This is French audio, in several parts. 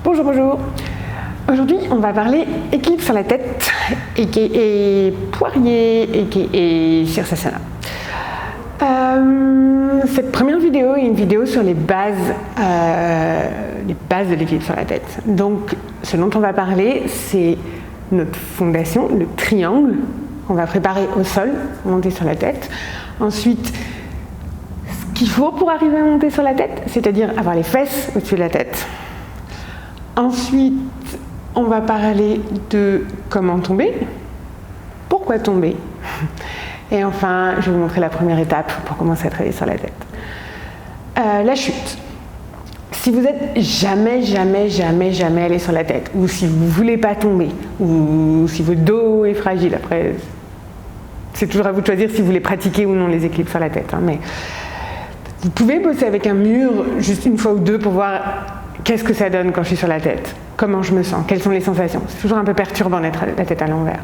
Bonjour, bonjour. Aujourd'hui, on va parler équilibre sur la tête, et poirier, et Sirsasana. Cette première vidéo est une vidéo sur les bases de l'équilibre sur la tête. Donc, ce dont on va parler, c'est notre fondation, le triangle qu'on va préparer au sol, monter sur la tête. Ensuite, ce qu'il faut pour arriver à monter sur la tête, c'est-à-dire avoir les fesses au-dessus de la tête. Ensuite, on va parler de comment tomber, pourquoi tomber. Et enfin, je vais vous montrer la première étape pour commencer à travailler sur la tête. La chute. Si vous n'êtes jamais allé sur la tête, ou si vous ne voulez pas tomber, ou si votre dos est fragile, après, c'est toujours à vous de choisir si vous voulez pratiquer ou non les équilibres sur la tête. Mais vous pouvez bosser avec un mur juste une fois ou deux pour voir qu'est-ce que ça donne quand je suis sur la tête, comment je me sens, quelles sont les sensations. C'est toujours un peu perturbant d'être la tête à l'envers.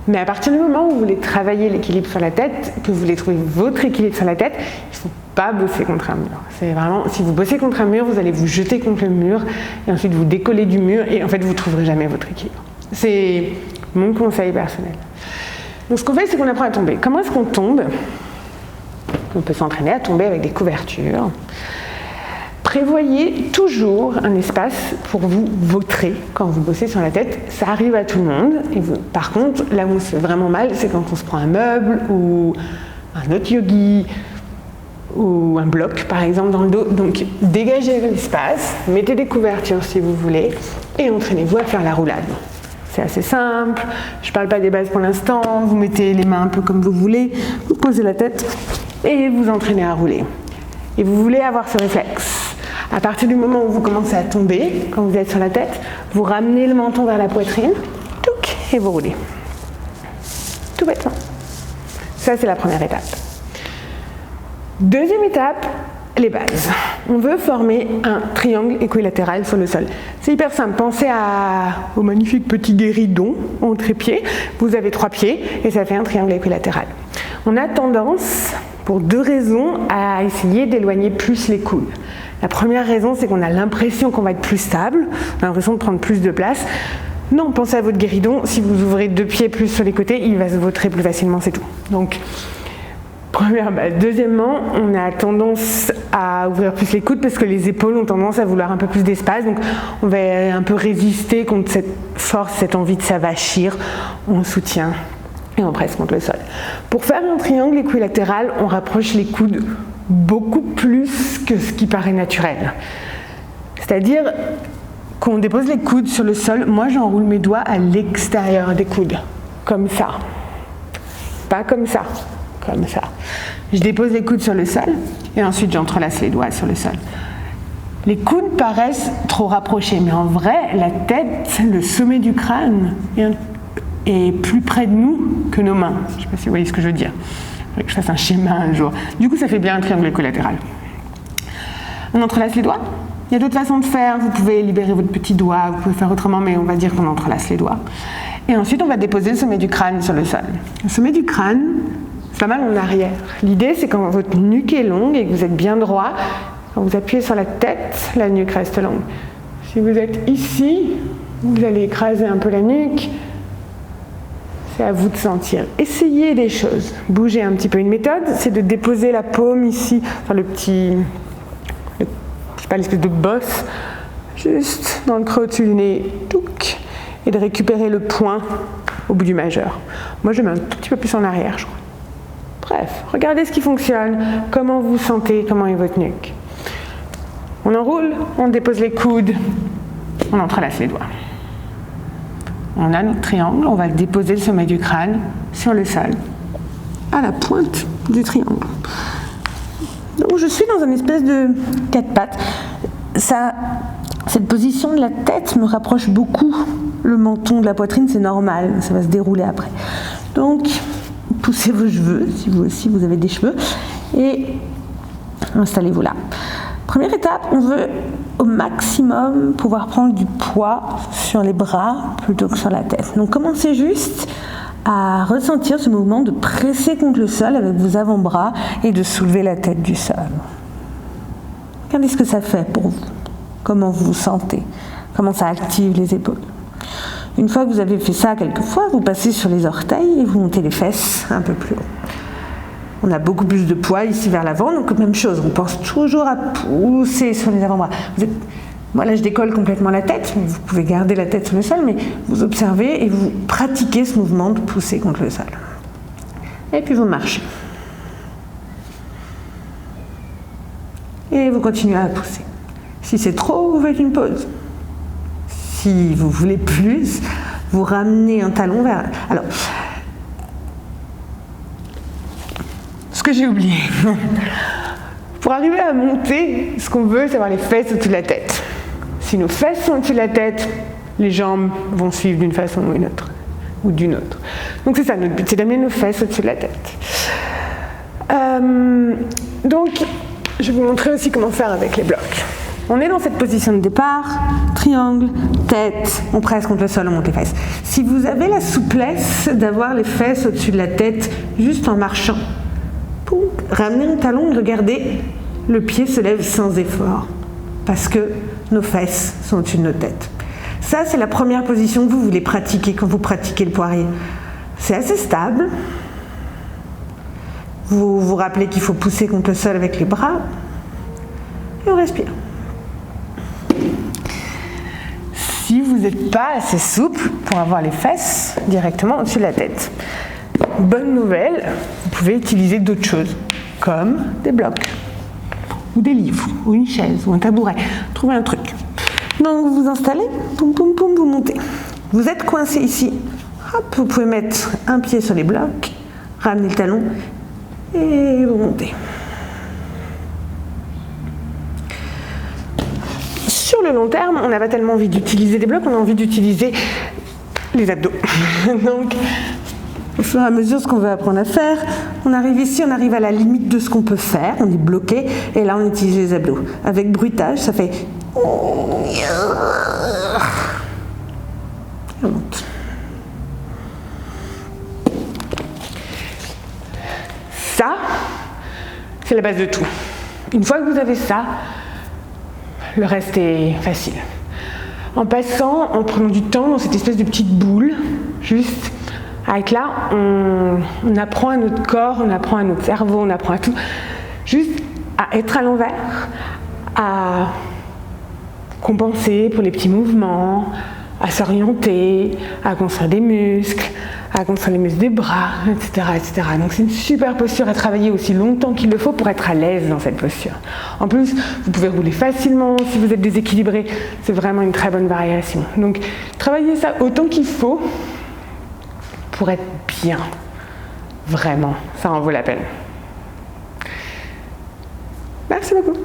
Mais à partir du moment où vous voulez travailler l'équilibre sur la tête, que vous voulez trouver votre équilibre sur la tête, il ne faut pas bosser contre un mur. C'est vraiment, si vous bossez contre un mur, vous allez vous jeter contre le mur et ensuite vous décoller du mur et en fait vous ne trouverez jamais votre équilibre. C'est mon conseil personnel. Donc ce qu'on fait, c'est qu'on apprend à tomber. Comment est-ce qu'on tombe? On peut s'entraîner à tomber avec des couvertures. Prévoyez toujours un espace pour vous vautrer quand vous bossez sur la tête. Ça arrive à tout le monde. Et par contre, là où on se fait vraiment mal, c'est quand on se prend un meuble ou un autre yogi ou un bloc, par exemple, dans le dos. Donc, dégagez l'espace, mettez des couvertures si vous voulez et entraînez-vous à faire la roulade. C'est assez simple. Je ne parle pas des bases pour l'instant. Vous mettez les mains un peu comme vous voulez. Vous posez la tête et vous entraînez à rouler. Et vous voulez avoir ce réflexe. À partir du moment où vous commencez à tomber, quand vous êtes sur la tête, vous ramenez le menton vers la poitrine, et vous roulez. Tout bêtement. Ça, c'est la première étape. Deuxième étape, les bases. On veut former un triangle équilatéral sur le sol. C'est hyper simple. Pensez au magnifique petit guéridon en trépied. Vous avez 3 pieds et ça fait un triangle équilatéral. On a tendance, pour 2 raisons, à essayer d'éloigner plus les coudes. La première raison, c'est qu'on a l'impression qu'on va être plus stable, on a l'impression de prendre plus de place. Non, pensez à votre guéridon, si vous ouvrez 2 pieds plus sur les côtés, il va se vautrer plus facilement, c'est tout. Donc, première base. Deuxièmement, on a tendance à ouvrir plus les coudes parce que les épaules ont tendance à vouloir un peu plus d'espace, donc on va un peu résister contre cette force, cette envie de s'avachir, on soutient et on presse contre le sol. Pour faire un triangle équilatéral, on rapproche les coudes beaucoup plus que ce qui paraît naturel. C'est-à-dire qu'on dépose les coudes sur le sol, moi j'enroule mes doigts à l'extérieur des coudes, comme ça. Pas comme ça, comme ça. Je dépose les coudes sur le sol et ensuite j'entrelace les doigts sur le sol. Les coudes paraissent trop rapprochés, mais en vrai, la tête, le sommet du crâne est plus près de nous que nos mains. Je ne sais pas si vous voyez ce que je veux dire. Il faudrait que je fasse un schéma un jour. Du coup, ça fait bien un triangle équilatéral. On entrelace les doigts. Il y a d'autres façons de faire. Vous pouvez libérer votre petit doigt, vous pouvez faire autrement, mais on va dire qu'on entrelace les doigts. Et ensuite, on va déposer le sommet du crâne sur le sol. Le sommet du crâne, c'est pas mal en arrière. L'idée, c'est quand votre nuque est longue et que vous êtes bien droit, quand vous appuyez sur la tête, la nuque reste longue. Si vous êtes ici, vous allez écraser un peu la nuque. C'est à vous de sentir. Essayez des choses. Bougez un petit peu. Une méthode, c'est de déposer la paume ici, enfin je sais pas, l'espèce de bosse, juste dans le creux au-dessus du nez, et de récupérer le poing au bout du majeur. Moi, je mets un tout petit peu plus en arrière, je crois. Bref, regardez ce qui fonctionne, comment vous sentez, comment est votre nuque. On enroule, on dépose les coudes, on entrelace les doigts. On a notre triangle, on va déposer le sommet du crâne sur le sol, à la pointe du triangle. Donc je suis dans une espèce de 4 pattes. Cette position de la tête me rapproche beaucoup le menton de la poitrine, c'est normal, ça va se dérouler après. Donc, poussez vos cheveux, si vous aussi vous avez des cheveux, et installez-vous là. Première étape, on veut au maximum pouvoir prendre du poids sur les bras plutôt que sur la tête. Donc commencez juste à ressentir ce mouvement de presser contre le sol avec vos avant-bras et de soulever la tête du sol. Regardez ce que ça fait pour vous. comment vous vous sentez, comment ça active les épaules. Une fois que vous avez fait ça quelques fois, vous passez sur les orteils et vous montez les fesses un peu plus haut. On a beaucoup plus de poids ici vers l'avant, donc même chose, on pense toujours à pousser sur les avant-bras. Moi là je décolle complètement la tête, mais vous pouvez garder la tête sur le sol, mais vous observez et vous pratiquez ce mouvement de pousser contre le sol. Et puis vous marchez. Et vous continuez à pousser. Si c'est trop, vous faites une pause. Si vous voulez plus, vous ramenez un talon vers... Alors, ce que j'ai oublié. Pour arriver à monter, ce qu'on veut, c'est avoir les fesses au-dessus de la tête. Si nos fesses sont au-dessus de la tête, les jambes vont suivre d'une façon ou une autre, ou d'une autre. Donc c'est ça, notre but, c'est d'amener nos fesses au-dessus de la tête. Donc, je vais vous montrer aussi comment faire avec les blocs. On est dans cette position de départ, triangle, tête, on presse contre le sol, on monte les fesses. Si vous avez la souplesse d'avoir les fesses au-dessus de la tête, juste en marchant, poum, ramenez le talon et regardez, le pied se lève sans effort, parce que nos fesses sont au-dessus de nos têtes. Ça, c'est la première position que vous voulez pratiquer quand vous pratiquez le poirier. C'est assez stable. Vous vous rappelez qu'il faut pousser contre le sol avec les bras. Et on respire. Si vous n'êtes pas assez souple pour avoir les fesses directement au-dessus de la tête, bonne nouvelle, vous pouvez utiliser d'autres choses, comme des blocs, ou des livres, ou une chaise, ou un tabouret. Trouvez un truc. Donc vous vous installez, poum poum poum, vous montez. Vous êtes coincé ici. Hop, vous pouvez mettre un pied sur les blocs, ramener le talon, et vous montez. Sur le long terme, on n'a pas tellement envie d'utiliser des blocs, on a envie d'utiliser les abdos. Donc, au fur et à mesure, ce qu'on veut apprendre à faire, on arrive ici, on arrive à la limite de ce qu'on peut faire, on est bloqué, et là on utilise les abdos. Avec bruitage, ça fait... On monte. Ça, c'est la base de tout. Une fois que vous avez ça, le reste est facile. En passant, en prenant du temps dans cette espèce de petite boule, juste avec là, on apprend à notre corps, on apprend à notre cerveau, on apprend à tout, juste à être à l'envers, à compenser pour les petits mouvements, à s'orienter, à construire des muscles, à construire les muscles des bras, etc., etc. Donc c'est une super posture à travailler aussi longtemps qu'il le faut pour être à l'aise dans cette posture. En plus, vous pouvez rouler facilement si vous êtes déséquilibré. C'est vraiment une très bonne variation. Donc travaillez ça autant qu'il faut pour être bien. Vraiment, ça en vaut la peine. Merci beaucoup.